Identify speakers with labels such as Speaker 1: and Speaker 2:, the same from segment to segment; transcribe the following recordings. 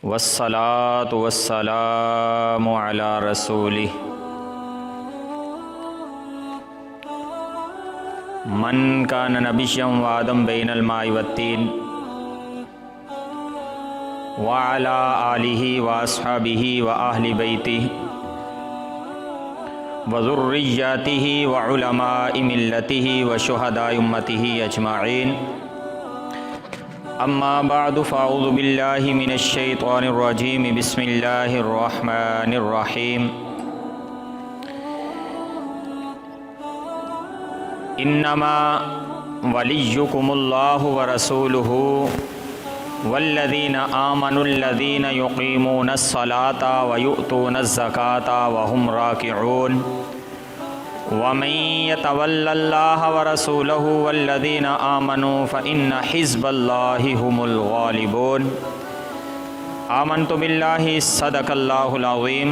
Speaker 1: والصلاة والسلام على رسوله من كان نبيا وآدم بين الماء والطين وعلى آله وأصحابه وأهل بيته وذرياته وعلماء ملته وشهداء أمته أجمعين. أما بعد فأعوذ بالله من الشيطان الرجيم. بسم الله الرحمن الرحيم. إنما وليكم الله ورسوله والذين آمنوا الذين يقيمون الصلاة ويؤتون الزكاة وهم راكعون ومن يتول الله ورسوله والذين آمنوا فإن حزب الله هم الغالبون. آمنت بالله صدق الله العظيم.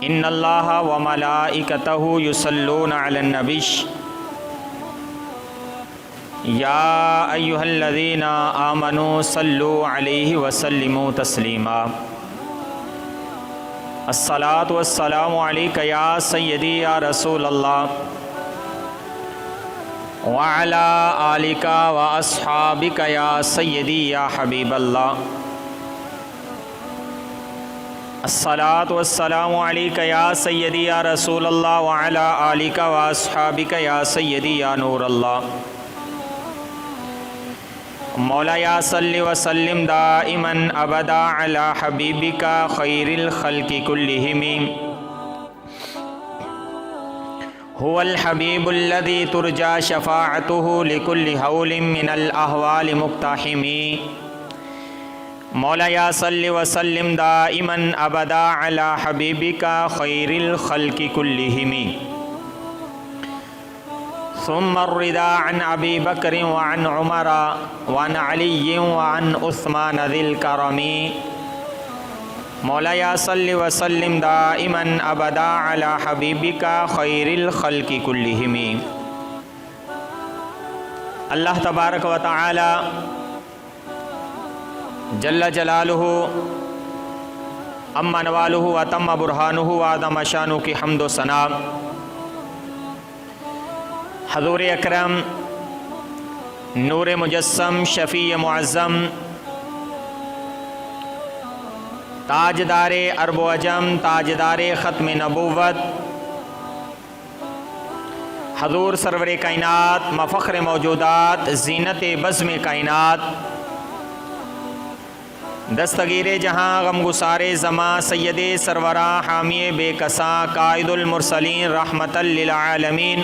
Speaker 1: إن الله وملائكته يصلون على النبي يا أيها الذين آمنوا صلوا عليه وسلموا تسليما. الصلاة والسلام عليك يا سيدي يا رسول الله وعلى آلك وأصحابك يا سيدي يا حبيب الله. الصلاة والسلام عليك يا سيدي يا رسول الله وعلى آلك وأصحابك يا سيدي يا نور الله. مولایا صلی وسلم دائما ابدا علی حبیبک خیر الخلق کلہم هو الحبیب الذی ترجى شفاعته لكل حول من الاحوال مقتحم. مولایا صلی وسلم دائما ابدا علی حبیبک خیر الخلق کلہم. ثم الرضا عن أبي بكر وعن عمر وعن علي وعن عثمان ذي الكرم. مولایا صل وسلم دائما أبدا على حبيبك خير الخلق كلهم. اللہ تبارک و تعالی جل جلالہ اما نوالہ وتم برہانہ وعظم شانہ کی حمد و ثنا حضور اکرم نور مجسم شفیع معظم تاجدار عرب و عجم تاجدار ختم نبوت حضور سرور کائنات مفخر موجودات زینت بزم کائنات دستگیر جہاں غمگسار زماں سید سرورہ حامی بے کساں قائد المرسلین رحمتا للعالمین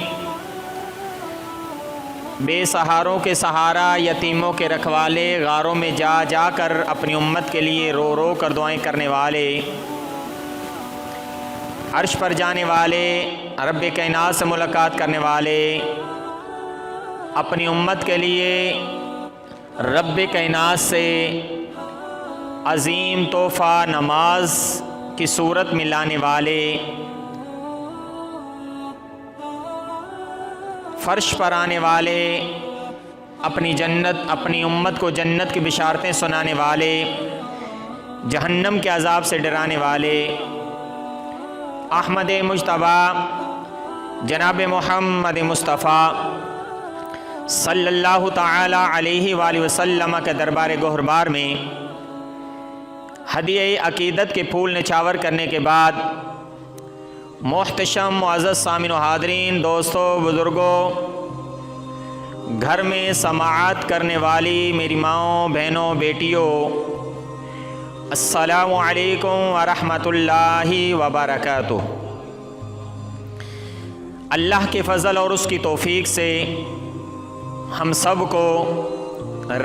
Speaker 1: بے سہاروں کے سہارا یتیموں کے رکھوالے غاروں میں جا جا کر اپنی امت کے لیے رو رو کر دعائیں کرنے والے عرش پر جانے والے رب کائنات سے ملاقات کرنے والے اپنی امت کے لیے رب کائنات سے عظیم تحفہ نماز کی صورت میں لانے والے فرش پر آنے والے اپنی جنت اپنی امت کو جنت کی بشارتیں سنانے والے جہنم کے عذاب سے ڈرانے والے احمد مجتبیٰ جناب محمد مصطفیٰ صلی اللہ تعالی علیہ وآلہ وسلم کے دربار گہربار میں ہدیہ عقیدت کے پھول نچھاور کرنے کے بعد محتشم معزز سامعین و حاضرین دوستوں بزرگوں گھر میں سماعت کرنے والی میری ماؤں بہنوں بیٹیوں السلام علیکم ورحمۃ اللہ وبرکاتہ. اللہ کے فضل اور اس کی توفیق سے ہم سب کو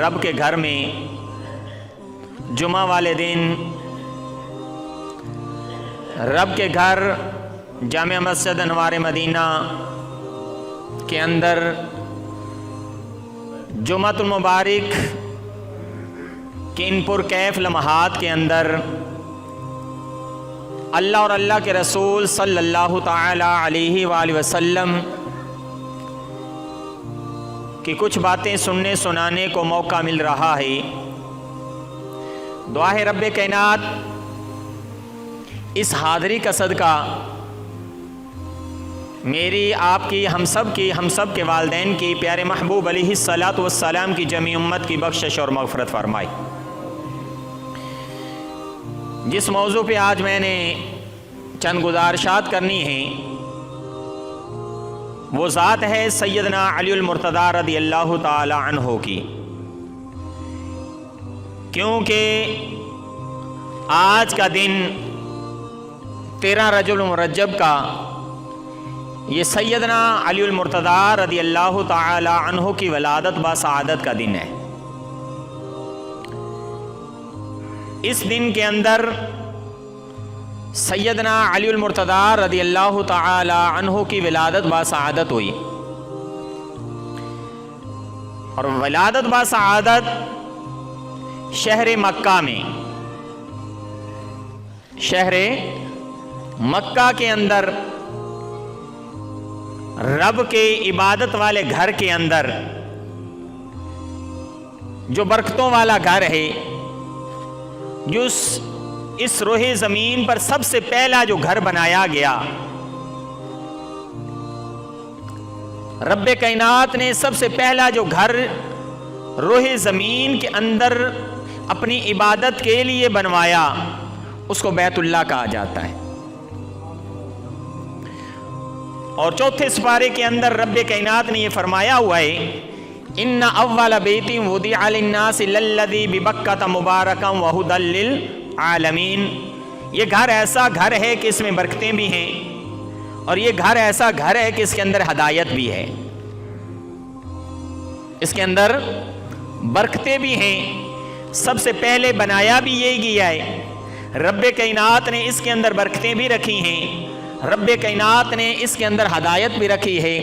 Speaker 1: رب کے گھر میں جمعہ والے دن رب کے گھر جامع مسجد انوار مدینہ کے اندر جمعۃ المبارک کے ان پرکیف لمحات کے اندر اللہ اور اللہ کے رسول صلی اللہ تعالی علیہ وآلہ وسلم کی کچھ باتیں سننے سنانے کو موقع مل رہا ہے. دعا ہے رب کائنات اس حاضری کا صدقہ میری، آپ کی، ہم سب کے والدین کی، پیارے محبوب علیہ الصلاۃ والسلام کی جمی امت کی بخشش اور مغفرت فرمائی۔ جس موضوع پہ آج میں نے چند گزارشات کرنی ہیں وہ ذات ہے سیدنا علی المرتضیٰ رضی اللہ تعالی عنہ کی، کیونکہ آج کا دن 13 رجب المرجب کا یہ سیدنا علی المرتضیٰ رضی اللہ تعالی عنہ کی ولادت بسعادت کا دن ہے۔ اس دن کے اندر سیدنا علی المرتضیٰ رضی اللہ تعالی عنہ کی ولادت بسعادت ہوئی، اور ولادت بسعادت شہر مکہ میں، شہر مکہ کے اندر، رب کے عبادت والے گھر کے اندر، جو برکتوں والا گھر ہے، جو اس روح زمین پر سب سے پہلا جو گھر بنایا گیا، رب کائنات نے سب سے پہلا جو گھر روح زمین کے اندر اپنی عبادت کے لیے بنوایا اس کو بیت اللہ کہا جاتا ہے۔ اور چوتھے سپارے کے اندر رب کائنات نے یہ فرمایا ہوا ہے ان اول بیت وضع للناس للذی ببکۃ مبارکا وہدی للعالمین، یہ گھر ایسا گھر ہے کہ اس میں برکتیں بھی ہیں، اور یہ گھر ایسا گھر ہے کہ اس کے اندر ہدایت بھی ہے، اس کے اندر برکتیں بھی ہیں۔ سب سے پہلے بنایا بھی یہی گیا ہے، رب کائنات نے اس کے اندر برکتیں بھی رکھی ہیں، رب کائنات نے اس کے اندر ہدایت بھی رکھی ہے،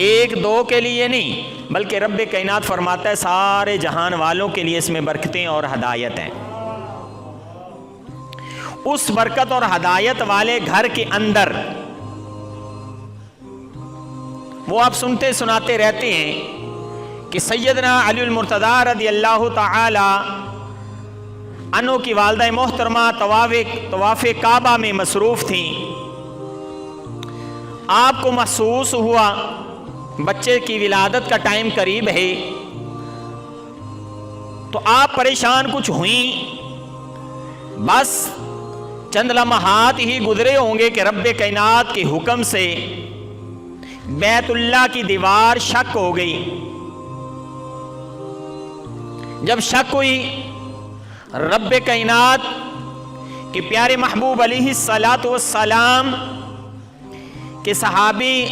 Speaker 1: ایک دو کے لیے نہیں بلکہ رب کائنات فرماتا ہے سارے جہان والوں کے لیے اس میں برکتیں اور ہدایت ہیں۔ اس برکت اور ہدایت والے گھر کے اندر وہ آپ سنتے سناتے رہتے ہیں کہ سیدنا علی المرتضیٰ رضی اللہ تعالی عنہ کی والدہ محترمہ طواف کعبہ میں مصروف تھیں، آپ کو محسوس ہوا بچے کی ولادت کا ٹائم قریب ہے، تو آپ پریشان کچھ ہوئیں، بس چند لمحات ہی گزرے ہوں گے کہ رب کائنات کے حکم سے بیت اللہ کی دیوار شق ہو گئی۔ جب شق ہوئی، رب کائنات کے پیارے محبوب علیہ الصلاۃ والسلام کے صحابی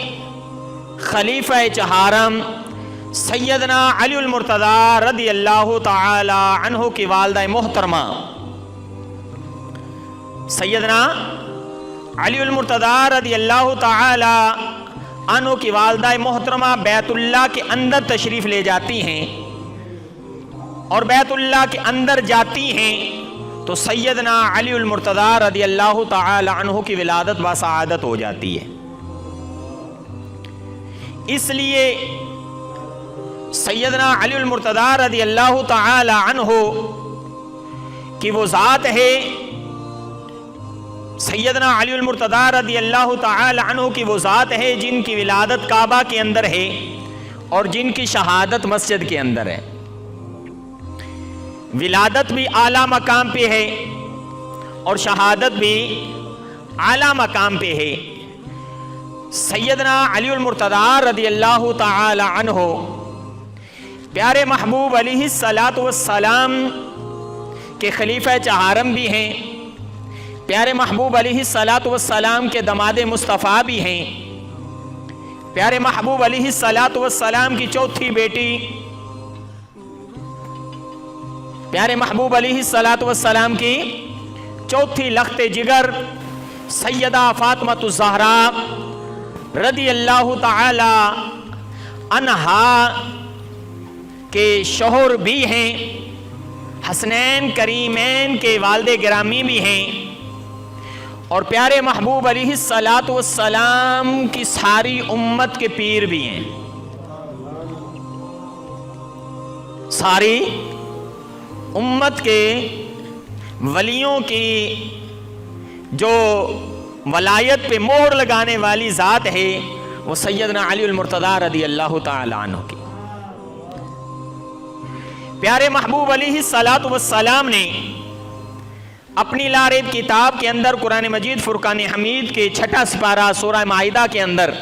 Speaker 1: خلیفہ چہارم سیدنا علی المرتضیٰ رضی اللہ تعالی عنہ کی والدہ محترمہ سیدنا علی المرتضیٰ رضی اللہ تعالی عنہ کی والدہ محترمہ بیت اللہ کے اندر تشریف لے جاتی ہیں، اور بیت اللہ کے اندر جاتی ہیں تو سیدنا علی المرتضیٰ رضی اللہ تعالی عنہ کی ولادت بسعادت ہو جاتی ہے۔ اس لیے سیدنا علی المرتضیٰ رضی اللہ تعالی عنہ کی وہ ذات ہے، سیدنا علی المرتضیٰ رضی اللہ تعالی عنہ کی وہ ذات ہے جن کی ولادت کعبہ کے اندر ہے اور جن کی شہادت مسجد کے اندر ہے۔ ولادت بھی اعلیٰ مقام پہ ہے اور شہادت بھی اعلیٰ مقام پہ ہے۔ سیدنا علی المرتضیٰ رضی اللہ تعالی عنہ پیارے محبوب علیہ الصلاۃ والسلام کے خلیفہ چہارم بھی ہیں، پیارے محبوب علیہ الصلاۃ والسلام کے دماد مصطفیٰ بھی ہیں، پیارے محبوب علیہ الصلاۃ والسلام کی چوتھی بیٹی، پیارے محبوب علیہ الصلاۃ والسلام کی چوتھی لخت جگر سیدہ فاطمہ الزہراء رضی اللہ تعالی عنہا کے شوہر بھی ہیں، حسنین کریمین کے والد گرامی بھی ہیں، اور پیارے محبوب علیہ الصلاۃ والسلام کی ساری امت کے پیر بھی ہیں، ساری امت کے वलियों की जो वलायत पे मोहर लगाने वाली ज़ात है वो सैयदना अली मुर्तज़ा रज़ियल्लाहु ताला अन्हु की। प्यारे महबूब अलैहिस्सलातु वस्सलाम ने अपनी लारेब किताब के अंदर कुरान मजीद फुरकान हमीद के 6वां सिपारा सूरह माइदा के अंदर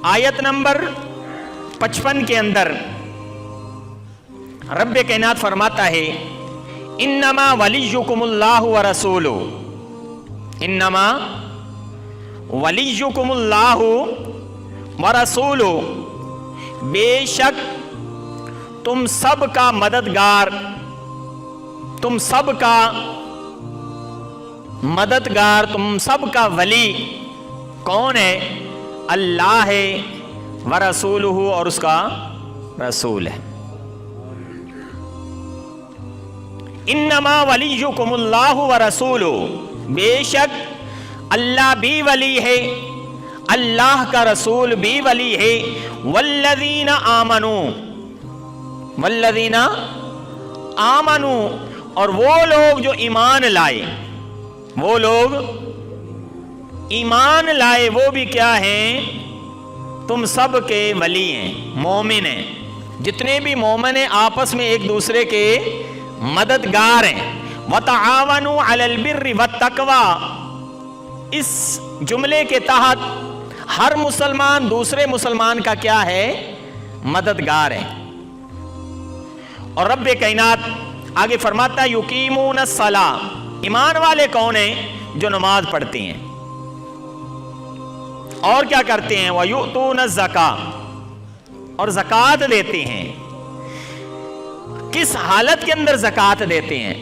Speaker 1: आयत नंबर 55 के अंदर रब्बे कायनात फरमाता है, इन्नमा वलियुकुमुल्लाहु व रसूलुहु, इन्नमा वलियुकुमुल्लाहु व रसूलुहु, बेशक तुम सब का मददगार, तुम सब का मददगार, तुम सब का वली कौन है? अल्लाह है, व रसूलुहु, और उसका रसूल है। इन्नमा वलियुकुमुल्लाहु व रसूलुहु, बेशक अल्लाह भी वली है, अल्लाह का रसूल भी वली है। वल्लज़ीना आमनू, वल्लज़ीना आमनू, और वो लोग जो ईमान लाए, वो लोग ईमान लाए, वो भी क्या हैं? तुम सब के वली हैं, मोमिन हैं। जितने भी मोमिन हैं आपस में एक दूसरे के मददगार हैं। वतआवनु अलल बिर्रि वत्तक़वा, इस जुमले के तहत हर मुसलमान दूसरे मुसलमान का क्या है? मददगार है। और रब्बे कायनात आगे फरमाता है, युकीमून सला, ईमान वाले कौन हैं? जो नमाज पढ़ते हैं और क्या करते हैं? वयुतून ज़का, और ज़कात देते हैं। किस हालत के अंदर ज़कात देते हैं?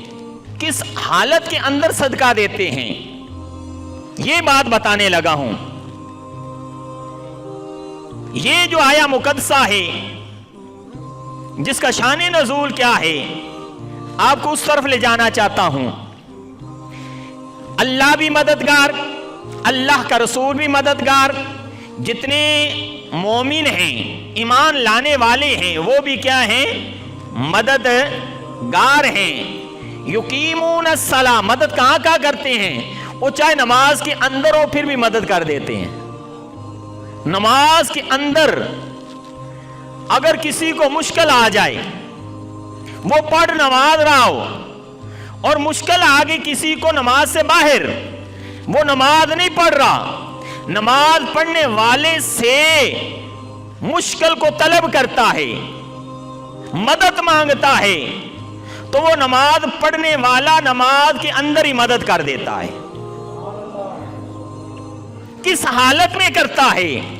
Speaker 1: किस हालत के अंदर सदका देते हैं? ये बात बताने लगा हूं। ये जो आया मुकद्दसा है जिसका शान नज़ूल क्या है, आपको उस तरफ ले जाना चाहता हूं। अल्लाह भी मददगार, अल्लाह का रसूल भी मददगार, जितने मोमिन हैं, ईमान लाने वाले हैं, वो भी क्या हैं? मददगार हैं। युकीमून सला, मदद कहां कहां करते हैं? वो चाहे नमाज के अंदर हो फिर भी मदद कर देते हैं। नमाज के अंदर अगर किसी को मुश्किल आ जाए, वो पढ़ नमाज रहा हो और मुश्किल आ गई किसी को नमाज से बाहर, वो नमाज नहीं पढ़ रहा, नमाज पढ़ने वाले से मुश्किल को तलब करता है, मदद मांगता है, तो वो नमाज पढ़ने वाला नमाज के अंदर ही मदद कर देता है। किस हालत में करता है?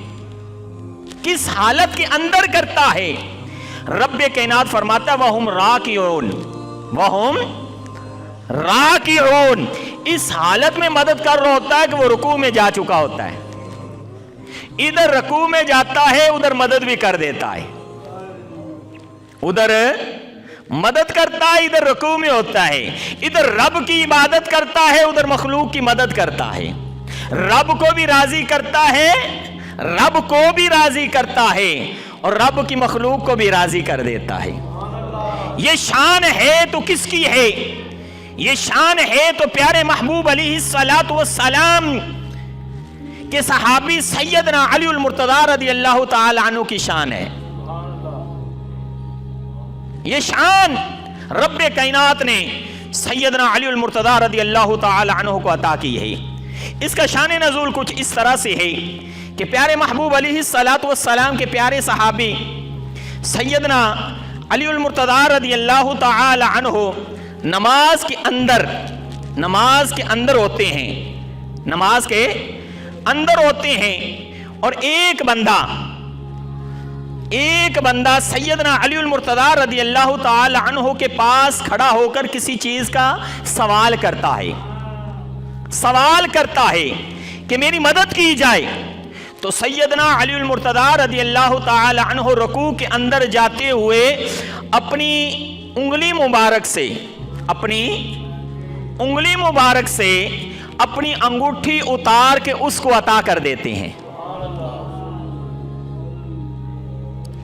Speaker 1: किस हालत के अंदर करता है? रब्बे कायनात फरमाता है, वहुम राकिऊन, वहुम राकिऊन, इस हालत में मदद कर रहा होता है कि वो रुकू में जा चुका होता है। इधर रुकू में जाता है, उधर मदद भी कर देता है, उधर मदद करता है, इधर रुकू में होता है, इधर रब की इबादत करता है, उधर मखलूक की मदद करता है। रब को भी राजी करता है, रब को भी राजी करता है, और रब की मखलूक को भी राजी कर देता है। ये शान है तो किसकी है? ये शान है तो प्यारे महबूब अलैहिस्सलातु वस्सलाम के सहाबी सैयदना अली मुर्तज़ा रज़ियल्लाहु ताला अन्हु की शान है। ये शान रब्बे कायनात ने सैयदना अली मुर्तज़ा रज़ियल्लाहु ताला अन्हु को अता की है। इसका शान नज़ूल कुछ इस तरह से है कि प्यारे महबूब अलैहिस्सलातु वस्सलाम के प्यारे सहाबी सैयदना अली मुर्तज़ा रज़ियल्लाहु ताला अन्हु नमाज के अंदर होते हैं, नमाज के अंदर होते हैं, और एक बंदा सैयदना अली मुर्तज़ा रज़ियल्लाहु ताला अन्हु के पास खड़ा होकर किसी चीज का सवाल करता है कि मेरी मदद की जाए। तो सैयदना अली मुर्तज़ा रज़ियल्लाहु ताला अन्हु रुकू के अंदर जाते हुए अपनी उंगली मुबारक से अपनी अंगूठी उतार के उसको अता कर देते हैं।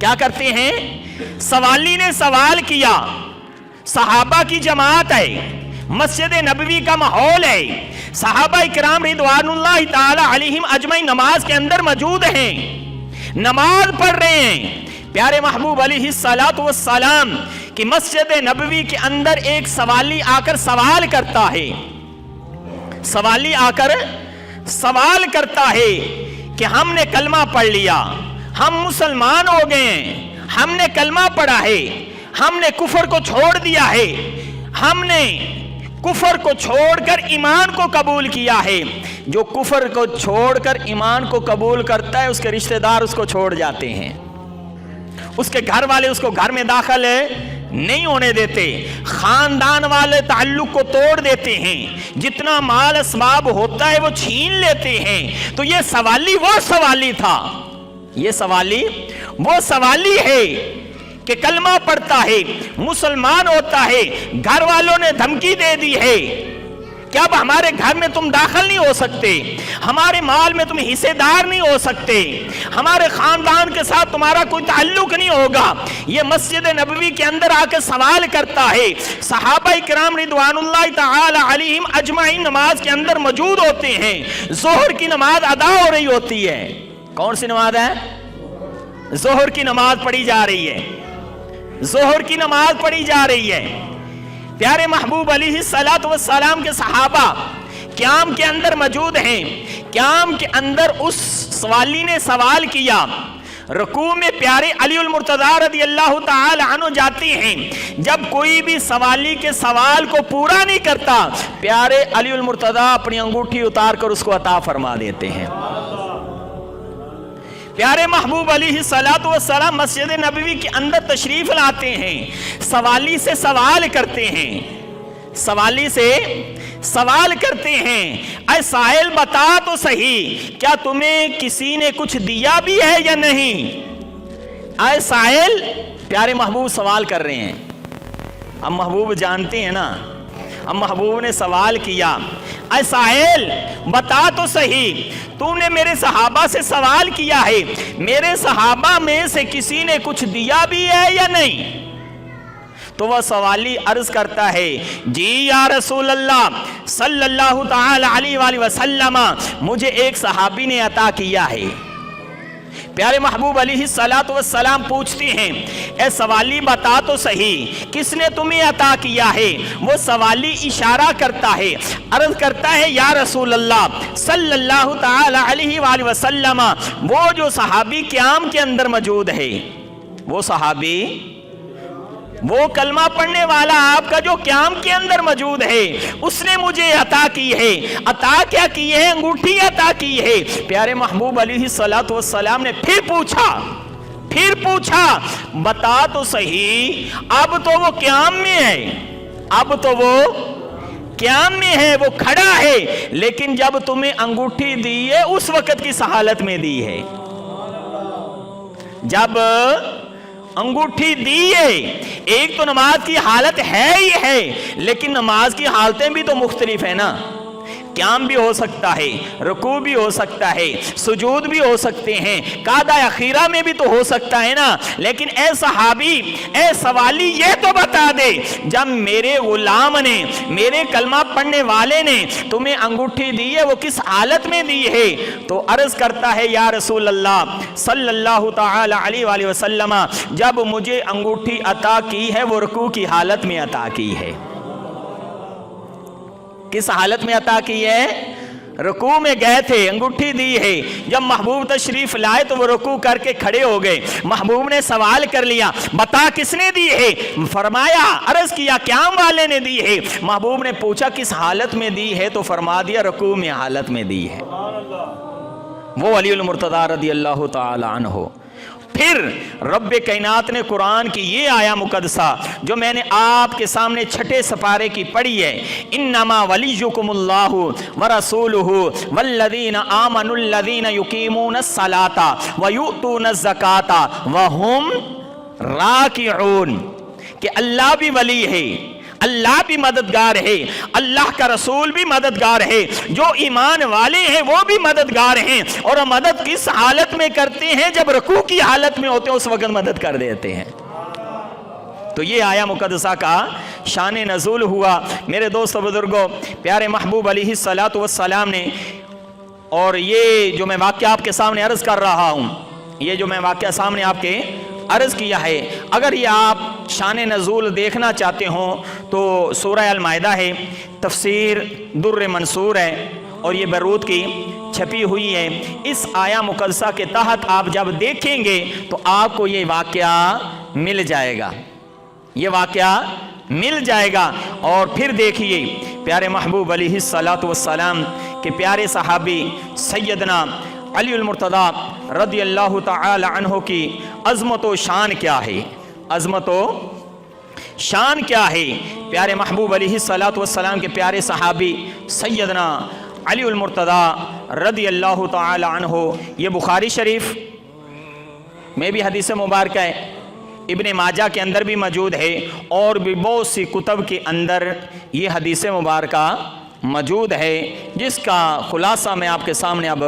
Speaker 1: क्या करते हैं? सवाली ने सवाल किया, सहाबा की जमात है, मस्जिद नबवी का माहौल है, सहाबा इकराम रिदवानुल्लाह ताला अलैहिम अजमईन नमाज के अंदर मौजूद हैं, नमाज पढ़ रहे हैं। प्यारे महबूब अलैहिस्सलातु वस्सलाम कि मस्जिद नबवी के अंदर एक सवाली आकर सवाल करता है, सवाली आकर सवाल करता है कि हमने कलमा पढ़ लिया, हम मुसलमान हो गए हैं, हमने कलमा पढ़ा है, हमने कुफर को छोड़ दिया है, हमने कुफर को छोड़कर ईमान को कबूल किया है। जो कुफर को छोड़कर ईमान को कबूल करता है उसके रिश्तेदार उसको छोड़ जाते हैं, उसके घर वाले उसको घर में दाखिल नहीं होने देते, खानदान वाले ताल्लुक को तोड़ देते हैं, जितना माल असबाब होता है वो छीन लेते हैं। तो ये सवाली वो सवाली था, ये सवाली वो सवाली है कि कलमा पढ़ता है, मुसलमान होता है, घर वालों ने धमकी दे दी है कि अब हमारे घर में तुम दाखिल नहीं हो सकते, हमारे माल में तुम हिस्सेदार नहीं हो सकते, हमारे खानदान के साथ तुम्हारा कोई ताल्लुक नहीं होगा। ये मस्जिद नबवी के अंदर आकर सवाल करता है। सहाबा इकराम रिदवानुल्लाह ताला अलैहिम अजमईन नमाज के अंदर मौजूद होते हैं, जोहर की नमाज अदा हो रही होती है। कौन सी नमाज है? जोहर की नमाज पढ़ी जा रही है, जोहर की नमाज पढ़ी जा रही है। प्यारे महबूब अलैहिस्सलातु वस्सलाम के सहाबा क़याम के अंदर मौजूद हैं। क़याम के अंदर उस सवाली ने सवाल किया, रुकू में प्यारे अलीउल मुर्तज़ा रज़ियल्लाहु ताला अन्हु जाते हैं। जब कोई भी सवाली के सवाल को पूरा नहीं करता, प्यारे अलीउल मुर्तज़ा अपनी अंगूठी उतार कर उसको अता फरमा देते हैं। प्यारे महबूब अलैहिस्सलातु वस्सलाम मस्जिद नबवी के अंदर तशरीफ लाते हैं, सवाली से सवाल करते हैं, सवाली से सवाल करते हैं, ऐ साहिल बता तो सही, क्या तुम्हें किसी ने कुछ दिया भी है या नहीं? ऐ साहिल, प्यारे महबूब सवाल कर रहे हैं। अब महबूब जानते हैं ना, अब महबूब ने सवाल किया, ऐ साहिल बता तो सही, तूने मेरे सहाबा से सवाल किया है, मेरे सहाबा में से किसी ने कुछ दिया भी है या नहीं? तो वह सवाली अर्ज करता है, जी या रसूल अल्लाह सल्लल्लाहु ताला अलैहि वसल्लम, मुझे एक सहाबी ने अता किया है। प्यारे महबूब अलैहिस्सलातु वस्सलाम पूछते हैं, ए सवाली बता तो सही, किसने तुम्हें अता किया है? वो सवाली इशारा करता है, अर्ज करता है, या रसूल अल्लाह सल्लल्लाहु ताला अलैहि वसल्लम, वो जो सहाबी क़याम के अंदर मौजूद है, वो सहाबी, वो कलमा पढ़ने वाला आपका जो क़याम के अंदर मौजूद है, उसने मुझे अता की है। अता क्या की है? अंगूठी अता की है। प्यारे महबूब अलैहिस्सलातु वस्सलाम ने फिर पूछा, बता तो सही, अब तो वो क़याम में है, अब तो वो क़याम में है, वो खड़ा है, लेकिन जब तुम्हें अंगूठी दी है उस वक़्त की हालत में दी है। जब अंगूठी दी है, एक तो नमाज की हालत है ही है, लेकिन नमाज की हालतें भी तो मुख्तलिफ है ना। क़याम भी हो सकता है, रुकू भी हो सकता है, सुजूद भी हो सकते हैं, कादा अखीरा में भी तो हो सकता है ना। लेकिन ए सहाबी, ए सवाली, ये तो बता दे, जब मेरे गुलाम ने, मेरे कलमा पढ़ने वाले ने तुम्हें अंगूठी दी है, वो किस हालत में दी है? तो अर्ज करता है, या रसूल अल्लाह सल्लल्लाहु ताला अलैहि वसल्लम, जब मुझे अंगूठी अता की है वो रुकू की हालत में अता की है। किस हालत में अता की है? रुकू में गए थे, अंगूठी दी है, जब महबूब तशरीफ लाए तो वो रुकू करके खड़े हो गए। महबूब ने सवाल कर लिया, बता किसने दी है? फरमाया, अर्ज किया, क़याम वाले ने दी है। महबूब ने पूछा किस हालत में दी है? तो फरमा दिया रुकू में हालत में दी है। वो अलीउल मुर्तज़ा रज़ियल्लाहु ताला अन्हु। फिर रब्बे कायनात ने कुरान की ये आया मुकद्दसा जो मैंने आपके सामने छठे सपारे की पढ़ी है, इन्नमा वलियुकुमुल्लाहु व रसूलुहु वल्लज़ीना आमनुल्लज़ीना युकीमूनस सलाता व युतूनज़ ज़काता व हुम राकिऊन, कि अल्लाह भी वली है, अल्लाह भी मददगार है, अल्लाह का रसूल भी मददगार है, जो ईमान वाले हैं वो भी मददगार हैं। और मदद किस हालत में करते हैं? जब रुकू की हालत में होते हैं उस वक्त मदद कर देते हैं। तो ये आया मुक़द्दसा का शान नज़ूल हुआ। मेरे दोस्तों बुज़ुर्गों, प्यारे महबूब अलैहिस्सलातु वस्सलाम ने, और ये जो मैं वाक़या आपके सामने अर्ज़ कर रहा हूँ, ये जो मैं वाक़या सामने आपके अर्ज़ किया है, अगर ये आप शान नज़ूल देखना चाहते हो तो सूरह अल-माइदा है, तफ़सीर दुर्र मंसूर है और ये बरूद की छपी हुई है। इस आया मुक़द्दसा के तहत आप जब देखेंगे तो आपको ये वाक़या मिल जाएगा, ये वाक़या मिल जाएगा। और फिर देखिए प्यारे महबूब अलैहिस्सलातु वस्सलाम के प्यारे सहाबी सैयदना अली मुर्तज़ा रज़ियल्लाहु तआला अन्हु की अज़मत व शान क्या है, अज़मत व शान क्या है। प्यारे महबूब अलैहिस्सलातु वस्सलाम के प्यारे सहाबी सैयदना अली मुर्तज़ा रज़ियल्लाहु तआला अन्हु, ये बुखारी शरीफ में भी हदीस मुबारक है, इब्ने माजा के अंदर भी मौजूद है और भी बहुत सी कुतब के अंदर ये हदीस मुबारक मौजूद है, जिसका खुलासा मैं आपके सामने अब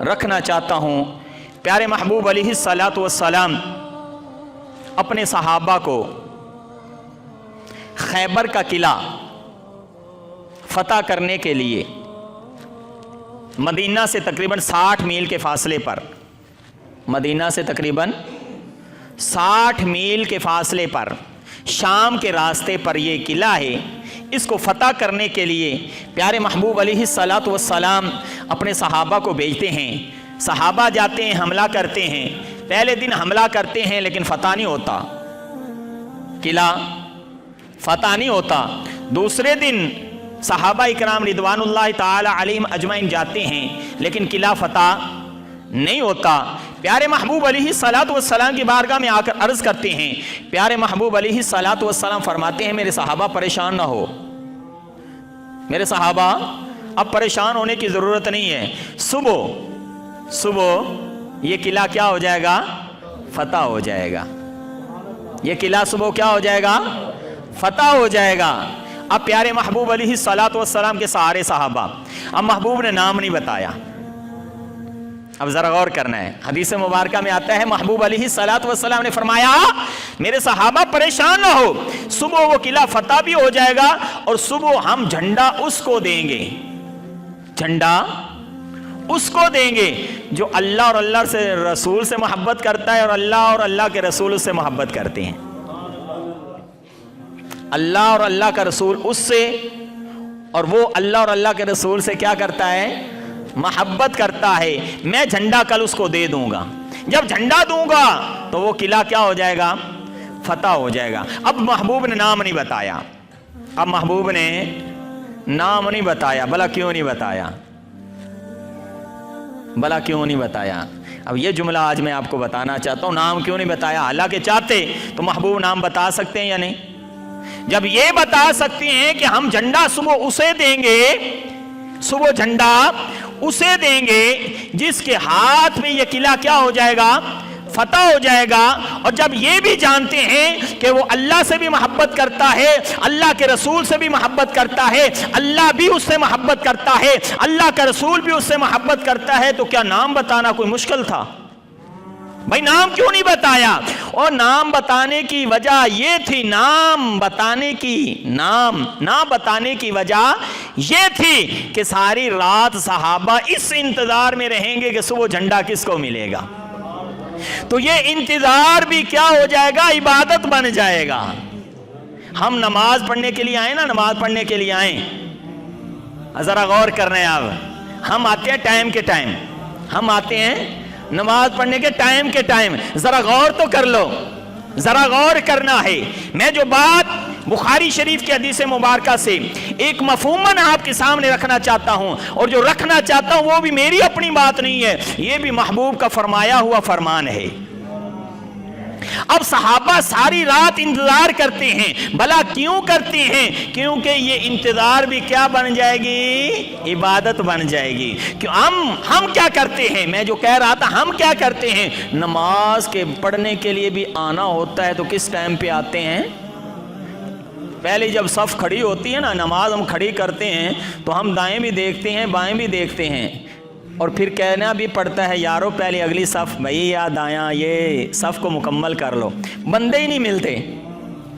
Speaker 1: रखना चाहता हूँ। प्यारे महबूब अलैहिस्सलातु वस्सलाम अपने सहाबा को खैबर का किला फतह करने के लिए मदीना से तकरीबन 60 मील के फासले पर, मदीना से तकरीबन 60 मील के फासले पर शाम के रास्ते पर ये किला है। इसको फतह करने के लिए प्यारे महबूब अलैहिस्सलातु वस्सलाम अपने सहाबा को भेजते हैं। सहाबा जाते हैं, हमला करते हैं। पहले दिन हमला करते हैं लेकिन फतह नहीं होता, किला फतह नहीं होता। दूसरे दिन सहाबा इकराम रिदवानुल्लाह ताला अलैहिम अजमाइन जाते हैं लेकिन किला फतह नहीं होता। प्यारे महबूब अलैहिस्सलातु वस्सलाम की बारगाह में आकर अर्ज़ करते हैं। प्यारे महबूब अलैहिस्सलातु वस्सलाम फरमाते हैं, मेरे सहाबा परेशान ना हो, मेरे सहाबा अब परेशान होने की ज़रूरत नहीं है। सुबह सुबह ये किला क्या हो जाएगा, फतह हो जाएगा। ये किला सुबह क्या हो जाएगा, फतह हो जाएगा। अब प्यारे महबूब अलैहिस्सलातु वस्सलाम के सारे सहाबा, अब महबूब ने नाम नहीं बताया। अब ज़रा गौर करना है, हदीस मुबारक में आता है महबूब अलैहिस्सलातु वस्सलाम ने फरमाया, मेरे सहाबा परेशान ना हो, सुबह वो किला फतह भी हो जाएगा और सुबह हम झंडा उसको देंगे, झंडा उसको देंगे जो अल्लाह और अल्लाह से रसूल से मोहब्बत करता है और अल्लाह के रसूल उससे मोहब्बत करते हैं। अल्लाह और अल्लाह का रसूल उससे और वो अल्लाह और अल्लाह के रसूल से क्या करता है, मोहब्बत करता है। मैं झंडा कल उसको दे दूंगा, जब झंडा दूंगा तो वो किला क्या हो जाएगा, फतह हो जाएगा। अब महबूब ने नाम नहीं बताया, अब महबूब ने नाम नहीं बताया। भला क्यों नहीं बताया, भला क्यों नहीं बताया? अब ये जुमला आज मैं आपको बताना चाहता हूँ, नाम क्यों नहीं बताया। हालांकि चाहते तो महबूब नाम बता सकते हैं या नहीं। जब ये बता सकते हैं कि हम झंडा सुबह उसे देंगे, सुबह झंडा उसे देंगे जिसके हाथ में ये किला क्या हो जाएगा, फतह हो जाएगा। और जब ये भी जानते हैं कि वो अल्लाह से भी मोहब्बत करता है, अल्लाह के रसूल से भी मोहब्बत करता है, अल्लाह भी उससे मोहब्बत करता है, अल्लाह का रसूल भी उससे मोहब्बत करता है, तो क्या नाम बताना कोई मुश्किल था? भाई नाम क्यों नहीं बताया? और नाम बताने की वजह ये थी, नाम बताने की ना बताने की वजह ये थी कि सारी रात सहाबा इस इंतजार में रहेंगे कि सुबह झंडा किसको मिलेगा। तो ये इंतजार भी क्या हो जाएगा, इबादत बन जाएगा। हम नमाज पढ़ने के लिए आए ना, नमाज पढ़ने के लिए आए, जरा गौर करना है। अब हम आते हैं टाइम के टाइम, हम आते हैं नमाज पढ़ने के टाइम, जरा गौर तो कर लो, जरा गौर करना है। मैं जो बात बुखारी शरीफ की हदीस मुबारका से एक मफहूमन आपके सामने रखना चाहता हूं, और जो रखना चाहता हूं वो भी मेरी अपनी बात नहीं है, ये भी महबूब का फरमाया हुआ फरमान है। अब सहाबा सारी रात इंतजार करते हैं। भला क्यों करते हैं? क्योंकि ये इंतजार भी क्या बन जाएगी, इबादत बन जाएगी। क्यों हम क्या करते हैं, मैं जो कह रहा था, हम क्या करते हैं, नमाज के पढ़ने के लिए भी आना होता है तो किस टाइम पे आते हैं? पहले जब सफ़ खड़ी होती है ना, नमाज हम खड़ी करते हैं तो हम दाएं भी देखते हैं बाएं भी देखते हैं, और फिर कहना भी पड़ता है यारो पहले अगली सफ़, भाई या दायां, ये सफ़ को मुकम्मल कर लो। बंदे ही नहीं मिलते,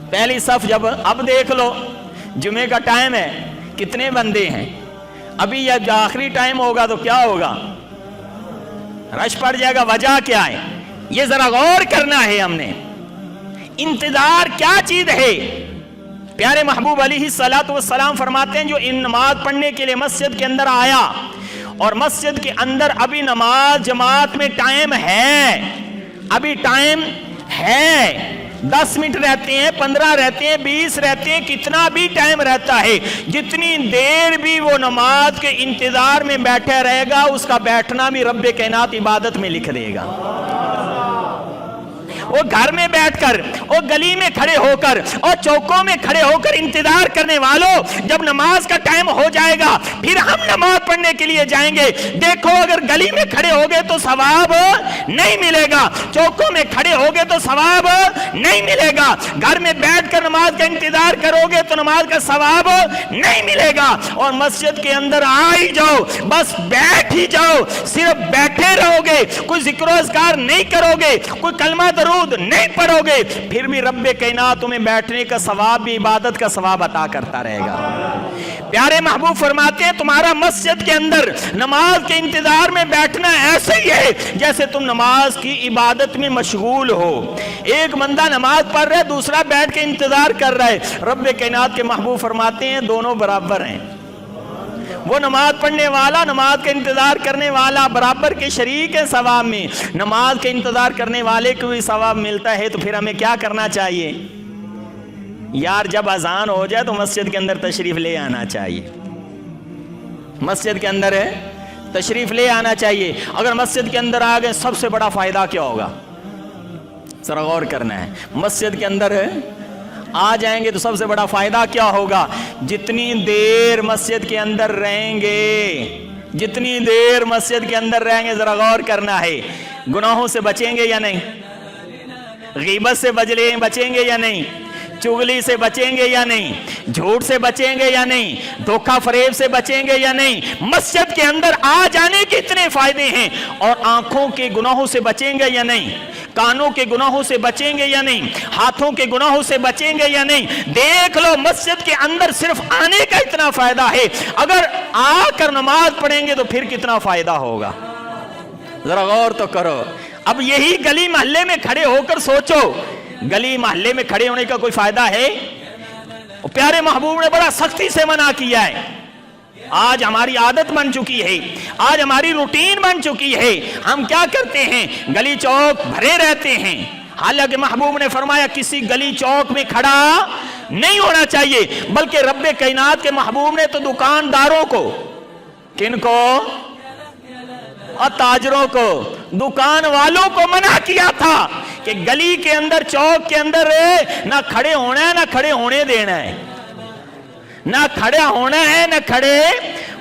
Speaker 1: पहली सफ जब, अब देख लो जुमे का टाइम है, कितने बंदे हैं, अभी जब आखिरी टाइम होगा तो क्या होगा, रश पड़ जाएगा। वजह क्या है, ये जरा गौर करना है हमने। इंतजार क्या चीज है? प्यारे महबूब अलैहिस्सलातु वस्सलाम फरमाते हैं, जो इन नमाज पढ़ने के लिए मस्जिद के अंदर आया और मस्जिद के अंदर अभी नमाज जमात में टाइम है, अभी टाइम है, 10 मिनट रहते हैं, 15 रहते हैं, 20 रहते हैं, कितना भी टाइम रहता है, जितनी देर भी वो नमाज के इंतजार में बैठा रहेगा, उसका बैठना भी रब्बे कायनात इबादत में लिख देगा। वो घर में बैठकर, वो गली में खड़े होकर और चौकों में खड़े होकर इंतजार करने वालों, जब नमाज का टाइम हो जाएगा फिर हम नमाज पढ़ने के लिए जाएंगे। देखो, अगर गली में खड़े होगे तो सवाब नहीं मिलेगा, चौकों में खड़े होगे तो सवाब नहीं मिलेगा, घर में बैठकर नमाज का इंतजार करोगे तो नमाज का सवाब नहीं मिलेगा। और मस्जिद के अंदर आ ही जाओ, बस बैठ ही जाओ, सिर्फ बैठे रहोगे, कोई जिक्र अज़कार नहीं करोगे, कोई कलमा दरूद नहीं पढ़ोगे, फिर भी रब्बे कायनात तुम्हें बैठने का सवाब भी, इबादत का सवाब अता करता रहेगा। प्यारे महबूब फरमाते हैं, तुम्हारा मस्जिद के अंदर नमाज के इंतजार में बैठना ऐसे ही है जैसे तुम नमाज की इबादत में मशगूल हो। एक बंदा नमाज पढ़ रहा है, दूसरा बैठ के इंतजार कर रहा है। रब्बे कायनात के महबूब फरमाते हैं, दोनों बराबर हैं। वो नमाज पढ़ने वाला, नमाज का इंतजार करने वाला बराबर के शरीक है सवाब में। नमाज के इंतजार करने वाले को भी सवाब मिलता है, तो फिर हमें क्या करना चाहिए यार? जब अजान हो जाए तो मस्जिद के अंदर तशरीफ ले आना चाहिए, मस्जिद के अंदर तशरीफ ले आना चाहिए। अगर मस्जिद के अंदर आ गए, सबसे बड़ा फायदा क्या होगा, जरा गौर करना है। मस्जिद के अंदर आ जाएंगे तो सबसे बड़ा फायदा क्या होगा? जितनी देर मस्जिद के अंदर रहेंगे, जितनी देर मस्जिद के अंदर रहेंगे, जरा गौर करना है, गुनाहों से बचेंगे या नहीं, गीबत से बचेंगे या नहीं, चुगली से बचेंगे या नहीं, झूठ से बचेंगे या नहीं, धोखा फरेब से बचेंगे या नहीं। मस्जिद के अंदर आ जाने के इतने फायदे हैं। और आंखों के गुनाहों से बचेंगे या नहीं, कानों के गुनाहों से बचेंगे या नहीं, हाथों के गुनाहों से बचेंगे या नहीं। देख लो, मस्जिद के अंदर सिर्फ आने का इतना फायदा है, अगर आकर नमाज पढ़ेंगे तो फिर कितना फायदा होगा, जरा गौर तो करो। अब यही गली मोहल्ले में खड़े होकर सोचो, गली मोहल्ले में खड़े होने का कोई फायदा है? प्यारे महबूब ने बड़ा सख्ती से मना किया है। आज हमारी आदत बन चुकी है, आज हमारी रूटीन बन चुकी है। हम क्या करते हैं, गली चौक भरे रहते हैं। हालांकि महबूब ने फरमाया किसी गली चौक में खड़ा नहीं होना चाहिए, बल्कि रब्बे कायनात के महबूब ने तो दुकानदारों को, किनको, और ताजरों को, दुकान वालों को मना किया था कि गली के अंदर, चौक के अंदर ना खड़े होना है, ना खड़े होने देना है, ना खड़ा होना है, ना खड़े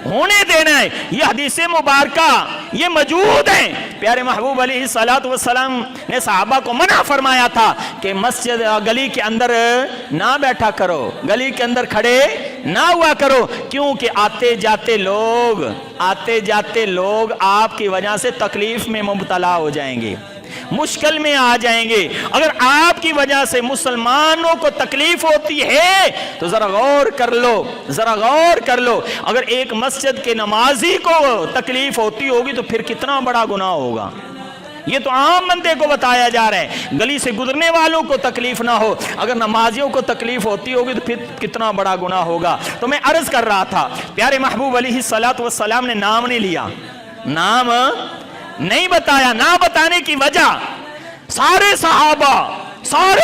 Speaker 1: होने देना है। ये हदीसे मुबारका ये मौजूद है। प्यारे महबूब अलैहिस्सलातु वस्सलाम ने सहाबा को मना फरमाया था कि मस्जिद, गली के अंदर ना बैठा करो, गली के अंदर खड़े ना हुआ करो, क्योंकि आते जाते लोग आपकी वजह से तकलीफ में मुब्तला हो जाएंगे, मुश्किल में आ जाएंगे। अगर आपकी वजह से मुसलमानों को तकलीफ होती है तो जरा गौर कर लो, जरा गौर कर लो। अगर एक मस्जिद के नमाजी को तकलीफ होती होगी तो फिर कितना बड़ा गुनाह होगा। ये तो आम बंदे को बताया जा रहा है, गली से गुजरने वालों को तकलीफ ना हो, अगर नमाजियों को तकलीफ होती होगी तो फिर कितना बड़ा गुनाह होगा। तो मैं अर्ज कर रहा था, प्यारे महबूब अलैहिस्सलातु वस्सलाम ने नाम नहीं लिया, नाम नहीं बताया। ना बताने की वजह, सारे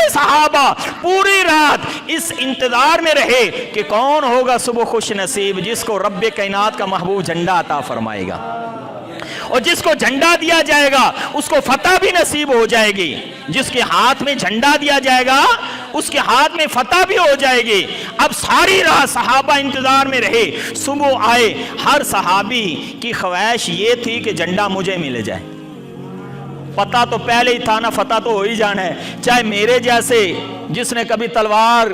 Speaker 1: सहाबा पूरी रात इस इंतजार में रहे कि कौन होगा सुबह खुश नसीब, जिसको रब्बे कायनात का महबूब झंडा अता फरमाएगा, और जिसको झंडा दिया जाएगा उसको फतह भी नसीब हो जाएगी। जिसके हाथ में झंडा दिया जाएगा उसके हाथ में फतह भी हो जाएगी। अब सारी रात सहाबा इंतजार में रहे, सुबह आए। हर सहाबी की ख्वाहिश ये थी कि झंडा मुझे मिल जाए। पता तो पहले ही था ना, फतह तो हो ही जाना है। चाहे मेरे जैसे जिसने कभी तलवार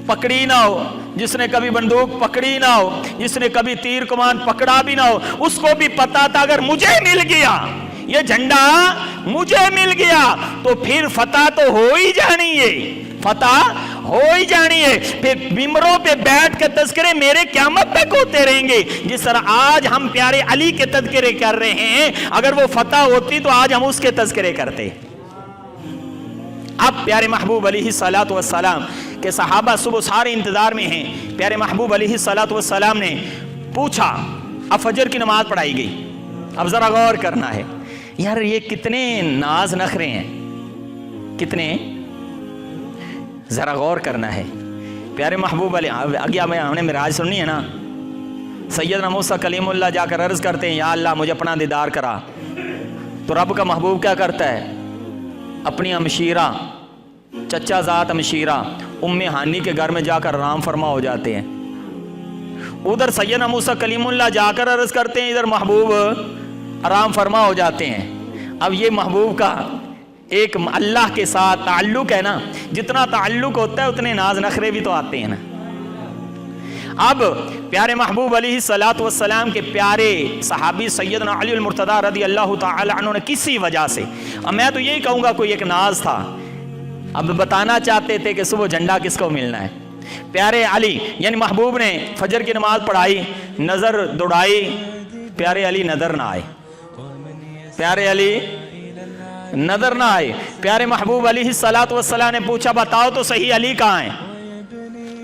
Speaker 1: पकड़ी ना हो, जिसने कभी बंदूक पकड़ी ना हो, जिसने कभी तीर कमान पकड़ा भी ना हो, उसको भी पता था अगर मुझे मिल गया, ये झंडा मुझे मिल गया तो फिर फतह तो हो ही जानी है, फतह हो ही जानी है। फिर मिंबरों पे बैठ के तज़किरे मेरे क़यामत तक होते रहेंगे। जिस तरह आज हम प्यारे अली के तज़किरे कर रहे हैं, अगर वो फतह होती तो आज हम उसके तज़किरे करते। अब प्यारे महबूब अलैहिस्सलातु वस्सलाम के सहाबा सुबह सारे इंतज़ार में हैं। प्यारे महबूब अलैहिस्सलातु वस्सलाम ने पूछा, अब फजर की नमाज पढ़ाई गई। अब ज़रा गौर करना है यार, ये कितने नाज नखरे हैं, कितने, ज़रा गौर करना है। प्यारे महबूब आगे हमने मिराज सुननी है ना, सैयदना मूसा कलीमुल्लाह जाकर अर्ज़ करते हैं, या अल्लाह मुझे अपना दीदार करा। तो रब का महबूब क्या करता है, अपनी अमशीरा, चचा ज़ात अमशीरा उम्मे हानी के घर में जाकर आराम फरमा हो जाते हैं। उधर सैयदना मूसा कलीमुल्लाह जाकर अर्ज़ करते हैं, इधर महबूब आराम फरमा हो जाते हैं। अब ये महबूब का एक अल्लाह के साथ ताल्लुक़ है ना, जितना ताल्लुक़ होता है उतने नाज नखरे भी तो आते हैं ना। अब प्यारे महबूब अलैहिस्सलातु वस्सलाम के प्यारे सहाबी सैयदना अली मुर्तज़ा रज़ी अल्लाह तआला अन्हु ने किसी वजह से, अब मैं तो यही कहूँगा कोई एक नाज था, अब बताना चाहते थे कि सुबह झंडा किसको मिलना है। प्यारे अली यानी महबूब ने फजर की नमाज पढ़ाई, नज़र दौड़ाई, प्यारे अली नज़र ना आए, प्यारे अली नज़र ना आए। प्यारे महबूब अलैहिस्सलातु वस्सलाम ने पूछा, बताओ तो सही अली कहाँ है,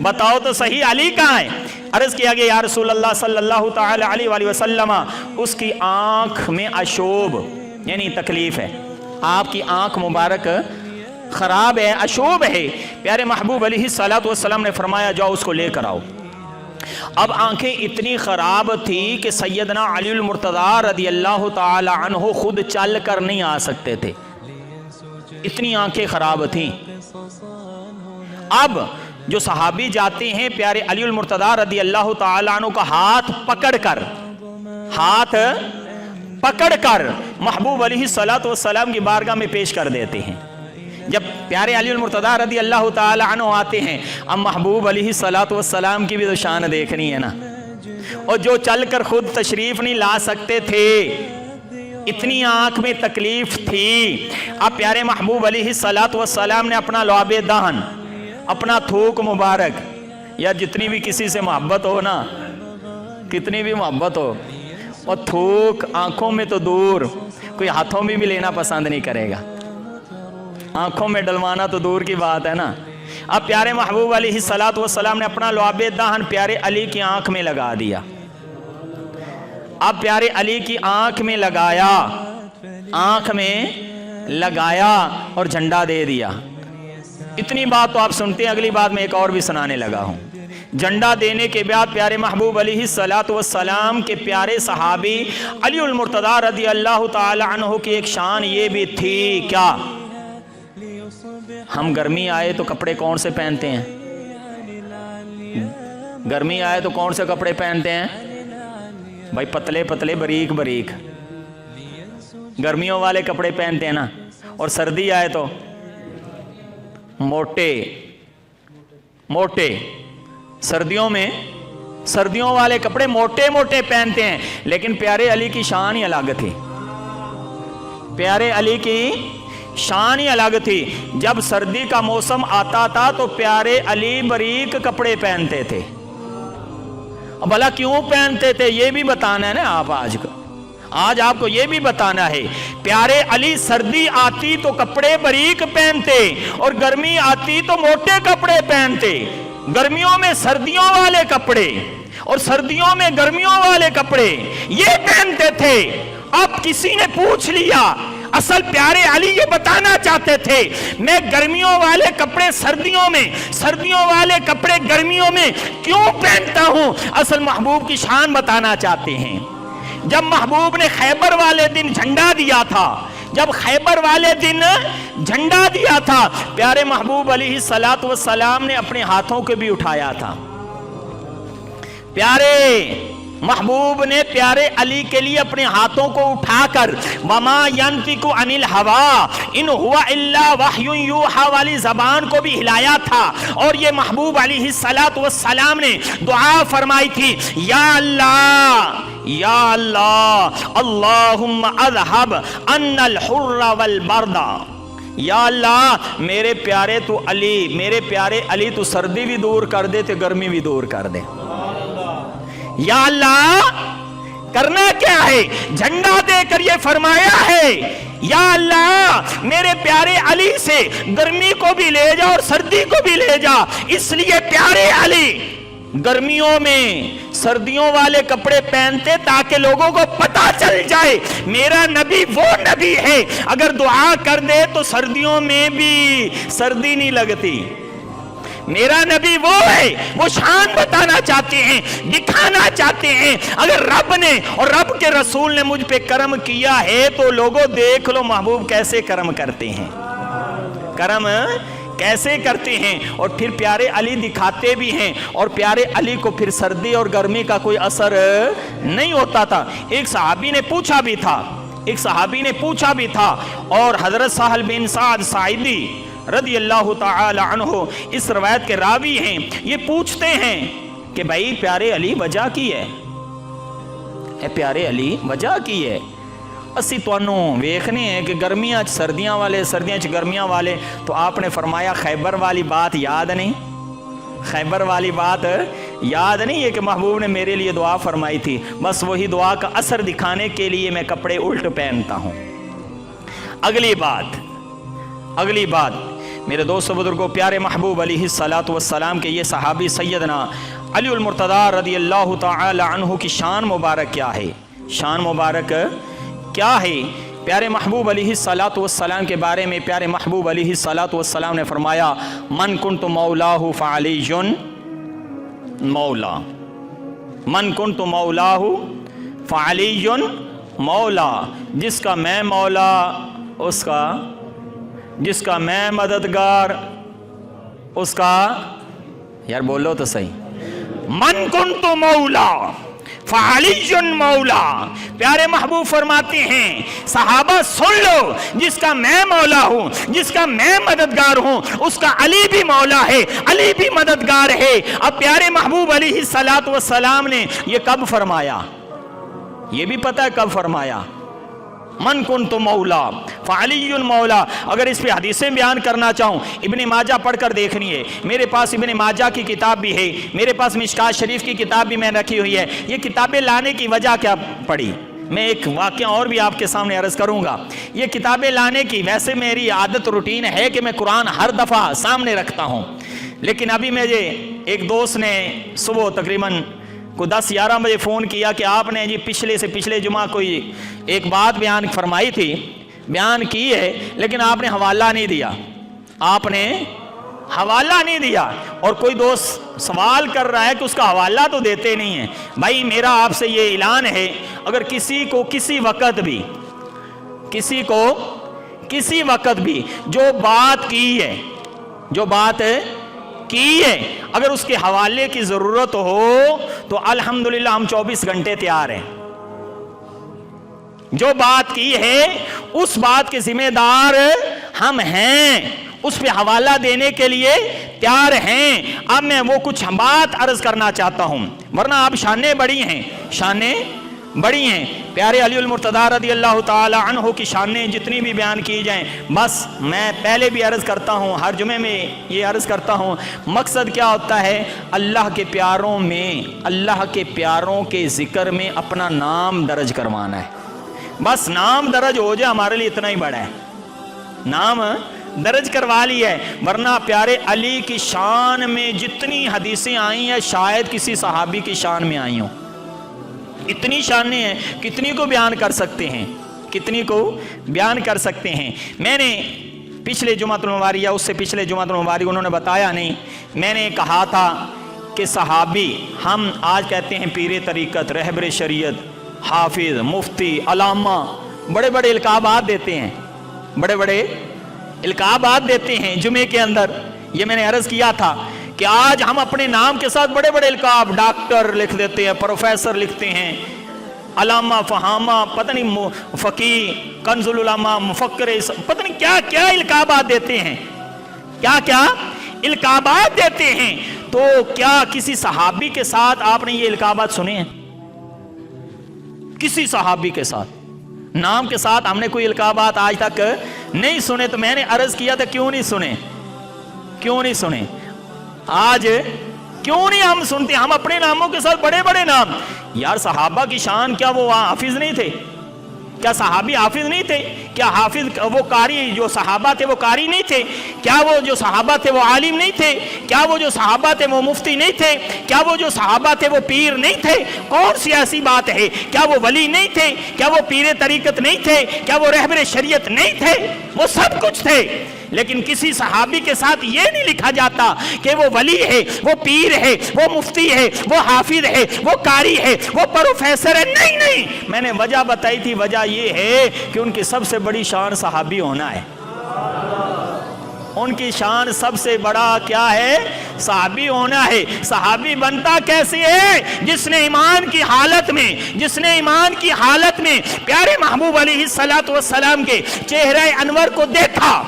Speaker 1: बताओ तो सही अली कहाँ है। अर्ज़ किया गया, या रसूल अल्लाह सल्लल्लाहु तआला अलैहि वसल्लम, उसकी आँख में अशोब यानी तकलीफ़ है, आपकी आँख मुबारक ख़राब है, अशोब है। प्यारे महबूब अलैहिस्सलातु वस्सलाम ने फरमाया, जाओ उसको लेकर आओ। अब आंखें इतनी ख़राब थी कि सैयदना अली मुर्तज़ा रज़ी अल्लाह तआला अन्हु खुद चल कर नहीं आ सकते थे, इतनी आंखें ख़राब थीं। अब जो सहाबी जाते हैं प्यारे अली मुर्तज़ा रज़ी अल्लाह तआला अन्हु का हाथ पकड़कर महबूब अलैहिस्सलातु वस्सलाम की बारगाह में पेश कर देते हैं। जब प्यारे अली मुर्तज़ा रज़ी अल्लाह तआला अन्हु आते हैं, अब महबूब अलैहिस्सलातु वस्सलाम की भी तो शान देखनी है ना, और जो चल कर खुद तशरीफ़ नहीं ला सकते थे, इतनी आँख में तकलीफ़ थी। अब प्यारे महबूब अलैहिस्सलातु वस्सलाम ने अपना लुआबे दहन, अपना थूक मुबारक, या जितनी भी किसी से मोहब्बत हो ना, कितनी भी मोहब्बत हो, और थूक आँखों में तो दूर, कोई हाथों में भी लेना पसंद नहीं करेगा, आँखों में डलवाना तो दूर की बात है ना। अब प्यारे महबूब अलैहिस्सलातु वस्सलाम ने अपना लुआबे दहन प्यारे अली की आँख में लगा दिया। अब प्यारे अली की आँख में लगाया और झंडा दे दिया। इतनी बात तो आप सुनते हैं, अगली बात में एक और भी सुनाने लगा हूँ। झंडा देने के बाद प्यारे महबूब अलैहिस्सलातु वस्सलाम के प्यारे सहाबी अली मुर्तज़ा रज़ी अल्लाह तआला अन्हु की एक शान ये भी थी, क्या, हम गर्मी आए तो कपड़े कौन से पहनते हैं, गर्मी आए तो कौन से कपड़े पहनते हैं भाई, पतले पतले बारीक बारीक गर्मियों वाले कपड़े पहनते हैं ना, और सर्दी आए तो मोटे मोटे, सर्दियों वाले कपड़े मोटे मोटे पहनते हैं। लेकिन प्यारे अली की शान ही अलग थी, प्यारे अली की शान ही अलग थी। जब सर्दी का मौसम आता था तो प्यारे अली बारीक कपड़े पहनते थे। अब भला क्यों पहनते थे ये भी बताना है ना आप, आज आपको ये भी बताना है। प्यारे अली सर्दी आती तो कपड़े बारीक पहनते और गर्मी आती तो मोटे कपड़े पहनते। गर्मियों में सर्दियों वाले कपड़े और सर्दियों में गर्मियों वाले कपड़े ये पहनते थे। अब किसी ने पूछ लिया, असल प्यारे अली ये बताना चाहते थे, मैं गर्मियों वाले कपड़े सर्दियों में, सर्दियों वाले कपड़े गर्मियों में क्यों पहनता हूं। असल महबूब की शान बताना चाहते हैं। जब महबूब ने खैबर वाले दिन झंडा दिया था, जब खैबर वाले दिन झंडा दिया था, प्यारे महबूब अलैहिस्सलातु वस्सलाम ने अपने हाथों को भी उठाया था। प्यारे महबूब ने प्यारे अली के लिए अपने हाथों को उठाकर वमा यंतिकु अनिल हवा इन हुआ इल्ला वह्युन यूहा वाली जबान को भी हिलाया था। और ये महबूब अलैहिस्सलातु वस्सलाम ने दुआ फरमाई थी, या अल्लाह या अल्लाह अल्लाहुम्मा अज़हब अन्नल हुर्रा वल बर्दा, یا اللہ میرے پیارے تو علی، میرے پیارے علی تو سردی بھی دور کر دے تو گرمی بھی دور کر دے۔ یا اللہ کرنا کیا ہے؟ جھنڈا دے کر یہ فرمایا ہے یا اللہ میرے پیارے علی سے گرمی کو بھی لے جا اور سردی کو بھی لے جا، اس لیے پیارے علی گرمیوں میں سردیوں والے کپڑے پہنتے تاکہ لوگوں کو پتہ چل جائے میرا نبی وہ نبی ہے، اگر دعا کر دے تو سردیوں میں بھی سردی نہیں لگتی۔ میرا نبی وہ ہے، وہ شان بتانا چاہتے ہیں، دکھانا چاہتے ہیں۔ اگر رب نے اور رب کے رسول نے مجھ پہ کرم کیا ہے تو لوگوں دیکھ لو محبوب کیسے کرم کرتے ہیں، کرم کیسے کرتے ہیں۔ اور پھر پیارے علی دکھاتے بھی ہیں، اور پیارے علی کو پھر سردی اور گرمی کا کوئی اثر نہیں ہوتا تھا۔ ایک صحابی نے پوچھا بھی تھا اور حضرت سہل بن سعد ساعدی رضی اللہ تعالی عنہ اس روایت کے راوی ہیں، یہ پوچھتے ہیں کہ بھائی پیارے علی وجہ کی ہے، اے پیارے علی وجہ کی ہے؟ اسی توانوں ویکھنے ہیں کہ گرمیاں سردیاں والے، سردیاں گرمیاں والے، تو آپ نے فرمایا خیبر والی بات یاد نہیں؟ خیبر والی بات یاد نہیں ہے کہ محبوب نے میرے لیے دعا فرمائی تھی؟ بس وہی دعا کا اثر دکھانے کے لیے میں کپڑے الٹ پہنتا ہوں۔ اگلی بات میرے دوست بزرگوں، پیارے محبوب علیہ الصلاۃ والسلام کے یہ صحابی سیدنا علی المرتضیٰ رضی اللہ تعالی عنہ کی شان مبارک کیا ہے؟ شان مبارک کیا ہے؟ پیارے محبوب علیہ الصلاۃ والسلام کے بارے میں پیارے محبوب علیہ الصلاۃ والسلام نے فرمایا من کنت مولاہ فعلی مولا، من کنت مولاہ فعلی مولا، جس کا میں مولا اس کا، جس کا میں مددگار اس کا، یار بولو تو صحیح، من کنت مولا فعلی مولا۔ پیارے محبوب فرماتے ہیں صحابہ سن لو، جس کا میں مولا ہوں، جس کا میں مددگار ہوں، اس کا علی بھی مولا ہے، علی بھی مددگار ہے۔ اب پیارے محبوب علیہ الصلاۃ والسلام نے یہ کب فرمایا؟ یہ بھی پتہ ہے کب فرمایا؟ من کنت مولا فعلی مولا۔ اگر اس پہ حدیثیں بیان کرنا چاہوں، ابن ماجہ پڑھ کر دیکھنی ہے، میرے پاس ابن ماجہ کی کتاب بھی ہے، میرے پاس مشکات شریف کی کتاب بھی میں رکھی ہوئی ہے۔ یہ کتابیں لانے کی وجہ کیا پڑی؟ میں ایک واقعہ اور بھی آپ کے سامنے عرض کروں گا۔ یہ کتابیں لانے کی ویسے میری عادت روٹین ہے کہ میں قرآن ہر دفعہ سامنے رکھتا ہوں، لیکن ابھی مجھے ایک دوست نے صبح تقریباً کو 10-11 بجے فون کیا کہ آپ نے جی پچھلے جمعہ کوئی ایک بات بیان فرمائی تھی، بیان کی ہے، لیکن آپ نے حوالہ نہیں دیا، آپ نے حوالہ نہیں دیا، اور کوئی دوست سوال کر رہا ہے کہ اس کا حوالہ تو دیتے نہیں ہیں۔ بھائی میرا آپ سے یہ اعلان ہے، اگر کسی کو کسی وقت بھی جو بات کی ہے اگر اس کے حوالے کی ضرورت ہو تو الحمدللہ ہم 24 گھنٹے تیار ہیں۔ جو بات کی ہے اس بات کے ذمہ دار ہم ہیں، اس پہ حوالہ دینے کے لیے تیار ہیں۔ اب میں وہ کچھ بات عرض کرنا چاہتا ہوں، ورنہ آپ شانیں بڑی ہیں۔ پیارے علی المرتضیٰ رضی اللہ تعالی عنہ کی شانیں جتنی بھی بیان کی جائیں، بس میں پہلے بھی عرض کرتا ہوں، ہر جمعے میں یہ عرض کرتا ہوں، مقصد کیا ہوتا ہے؟ اللہ کے پیاروں میں، اللہ کے پیاروں کے ذکر میں اپنا نام درج کروانا ہے۔ بس نام درج ہو جائے ہمارے لیے اتنا ہی بڑا ہے، نام درج کروا لیا ہے۔ ورنہ پیارے علی کی شان میں جتنی حدیثیں آئی ہیں شاید کسی صحابی کی شان میں آئی ہوں، اتنی شانیں ہیں، کتنی کو بیان کر سکتے ہیں۔ میں نے پچھلے جمعۃ المبارک یا اس سے پچھلے جمعۃ المبارک انہوں نے بتایا نہیں، میں نے کہا تھا کہ صحابی، ہم آج کہتے ہیں پیر طریقت، رہبر شریعت، حافظ، مفتی، علامہ، بڑے بڑے القابات دیتے ہیں جمعے کے اندر۔ یہ میں نے عرض کیا تھا کہ آج ہم اپنے نام کے ساتھ بڑے بڑے القاب، ڈاکٹر لکھ دیتے ہیں، پروفیسر لکھتے ہیں، علامہ، فہامہ، پتہ نہیں فقیہ، کنز العلماء، مفکر، پتہ نہیں کیا کیا القابات دیتے ہیں، القابات دیتے ہیں۔ تو کیا کسی صحابی کے ساتھ آپ نے یہ القابات سنے ہیں؟ کسی صحابی کے ساتھ نام کے ساتھ ہم نے کوئی القابات آج تک نہیں سنے تو میں نے عرض کیا تھا کیوں نہیں سنے؟ کیوں نہیں سنے؟ آج کیوں نہیں ہم سنتے؟ ہم اپنے ناموں کے ساتھ بڑے بڑے نام. یار صحابہ کی شان کیا وہ حافظ نہیں تھے؟ کیا صحابی حافظ نہیں تھے؟ کیا حافظ وہ قاری جو صحابہ تھے وہ قاری نہیں تھے؟ کیا وہ جو صحابہ تھے وہ عالم نہیں تھے؟ کیا وہ جو صحابہ تھے وہ مفتی نہیں تھے؟ کیا وہ جو صحابہ تھے وہ پیر نہیں تھے؟ کون سی ایسی بات ہے؟ کیا وہ ولی نہیں تھے؟ کیا وہ پیر طریقت نہیں تھے؟ کیا وہ رہبر شریعت نہیں تھے؟ وہ سب کچھ تھے. لیکن کسی صحابی کے ساتھ یہ نہیں لکھا جاتا کہ وہ ولی ہے، وہ پیر ہے، وہ مفتی ہے، وہ حافظ ہے، وہ قاری ہے، وہ پروفیسر ہے. نہیں نہیں، میں نے وجہ بتائی تھی. وجہ یہ ہے کہ ان کی سب سے بڑی شان صحابی ہونا ہے. ان کی شان سب سے بڑا کیا ہے؟ صحابی ہونا ہے. صحابی بنتا کیسے ہے؟ جس نے ایمان کی حالت میں پیارے محبوب علیہ السلام کے چہرہ انور کو دیکھا،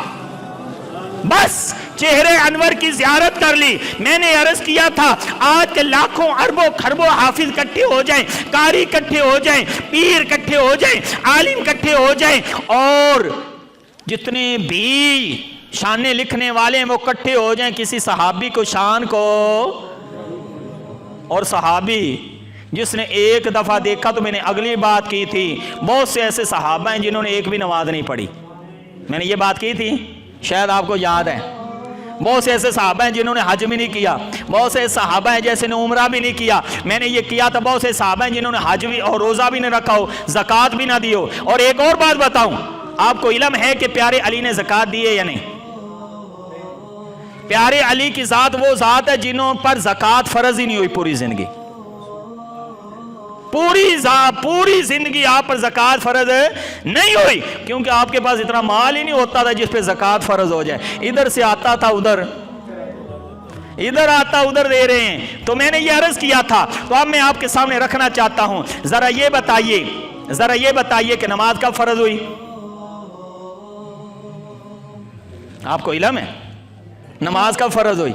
Speaker 1: بس چہرے انور کی زیارت کر لی. میں نے عرض کیا تھا آج کے لاکھوں اربوں خربوں حافظ کٹھے ہو جائیں، قاری کٹھے ہو جائیں، پیر کٹھے ہو جائیں، عالم کٹھے ہو جائیں، اور جتنے بھی شانیں لکھنے والے ہیں وہ کٹھے ہو جائیں، کسی صحابی کو شان کو. اور صحابی جس نے ایک دفعہ دیکھا، تو میں نے اگلی بات کی تھی، بہت سے ایسے صحابہ ہیں جنہوں نے ایک بھی نماز نہیں پڑھی. میں نے یہ بات کی تھی، شاید آپ کو یاد ہے. بہت سے ایسے صحابہ ہیں جنہوں نے حج بھی نہیں کیا. بہت سے صحابہ ہیں جیسے نے عمرہ بھی نہیں کیا. میں نے یہ کیا تھا. بہت سے صحابہ ہیں جنہوں نے حج بھی اور روزہ بھی نہ رکھا ہو، زکوٰۃ بھی نہ دی ہو. اور ایک اور بات بتاؤں، آپ کو علم ہے کہ پیارے علی نے زکوٰۃ دی ہے یا نہیں؟ پیارے علی کی ذات وہ ذات ہے جنہوں پر زکوٰۃ فرض ہی نہیں ہوئی پوری زندگی. پوری زندگی آپ پر زکوٰۃ فرض نہیں ہوئی، کیونکہ آپ کے پاس اتنا مال ہی نہیں ہوتا تھا جس پہ زکوٰۃ فرض ہو جائے. ادھر سے آتا تھا ادھر، ادھر آتا ادھر دے رہے ہیں. تو میں نے یہ عرض کیا تھا. تو اب میں آپ کے سامنے رکھنا چاہتا ہوں، ذرا یہ بتائیے کہ نماز کب فرض ہوئی؟ آپ کو علم ہے نماز کب فرض ہوئی؟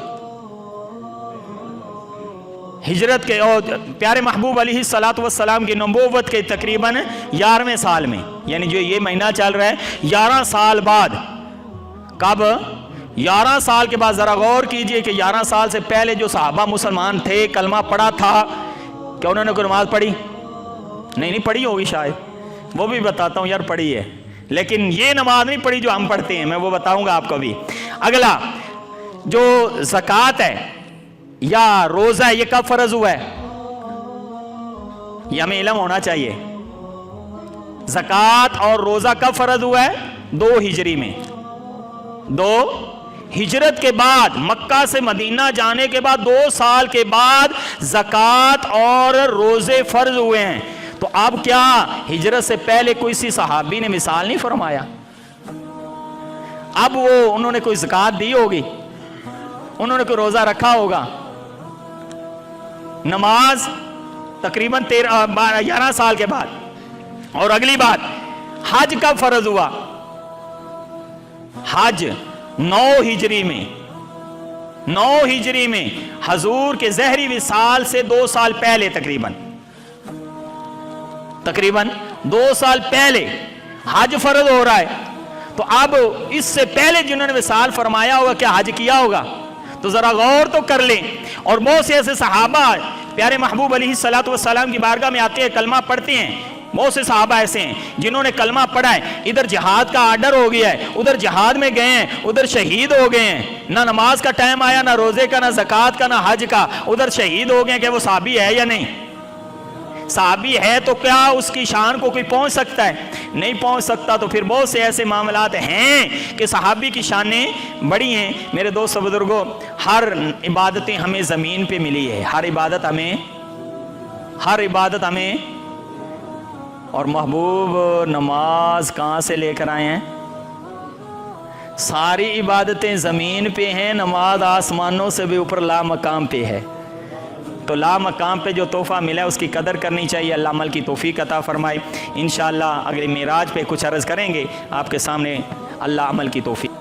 Speaker 1: ہجرت کے اور پیارے محبوب علیہ السلام کی نبوت کے تقریباً 11ویں سال میں، یعنی جو یہ مہینہ چل رہا ہے 11 سال بعد. کب؟ 11 سال کے بعد. ذرا غور کیجئے کہ 11 سال سے پہلے جو صحابہ مسلمان تھے، کلمہ پڑھا تھا، کیا انہوں نے کوئی نماز پڑھی؟ نہیں پڑھی ہوگی شاید. وہ بھی بتاتا ہوں یار، پڑھی ہے، لیکن یہ نماز نہیں پڑھی جو ہم پڑھتے ہیں. میں وہ بتاؤں گا آپ کو بھی. اگلا جو زکوٰۃ ہے یا روزہ ہے، یہ کب فرض ہوا ہے؟ یہ ہمیں علم ہونا چاہیے. زکوٰۃ اور روزہ کب فرض ہوا ہے؟ 2 ہجری میں. 2 ہجرت کے بعد، مکہ سے مدینہ جانے کے بعد 2 سال کے بعد زکوٰۃ اور روزے فرض ہوئے ہیں. تو اب کیا ہجرت سے پہلے کوئی سی صحابی نے مثال نہیں فرمایا؟ اب انہوں نے کوئی زکوٰۃ دی ہوگی، انہوں نے کوئی روزہ رکھا ہوگا. نماز تقریباً 11 سال کے بعد. اور اگلی بات، حج کب فرض ہوا؟ حج 9 ہجری میں. 9 ہجری میں حضور کے ظہری وصال سے 2 سال پہلے، تقریباً 2 سال پہلے حج فرض ہو رہا ہے. تو اب اس سے پہلے جنہوں نے وصال فرمایا ہوگا، کیا حج کیا ہوگا؟ تو ذرا غور تو کر لیں. اور بہت سے ایسے صحابہ پیارے محبوب علیہ السلام کی بارگاہ میں آتے ہیں، کلمہ پڑھتے ہیں. بہت سے صحابہ ایسے ہیں جنہوں نے کلمہ پڑھا ہے، ادھر جہاد کا آرڈر ہو گیا ہے، ادھر جہاد میں گئے ہیں، ادھر شہید ہو گئے ہیں. نہ نماز کا ٹائم آیا، نہ روزے کا، نہ زکوٰۃ کا، نہ حج کا، ادھر شہید ہو گئے. کہ وہ صحابی ہے یا نہیں؟ صحابی ہے تو کیا اس کی شان کو کوئی پہنچ سکتا ہے؟ نہیں پہنچ سکتا. تو پھر بہت سے ایسے معاملات ہیں کہ صحابی کی شانیں بڑی ہیں. میرے دوست بزرگوں، ہر عبادتیں ہمیں زمین پہ ملی ہے. ہر عبادت ہمیں اور محبوب نماز کہاں سے لے کر آئے ہیں؟ ساری عبادتیں زمین پہ ہیں، نماز آسمانوں سے بھی اوپر لا مقام پہ ہے. تو لا مقام پہ جو تحفہ ملا ہے اس کی قدر کرنی چاہیے. اللہ عمل کی توفیق عطا فرمائے. انشاءاللہ اگلے معراج پہ کچھ عرض کریں گے آپ کے سامنے. اللہ عمل کی توفیق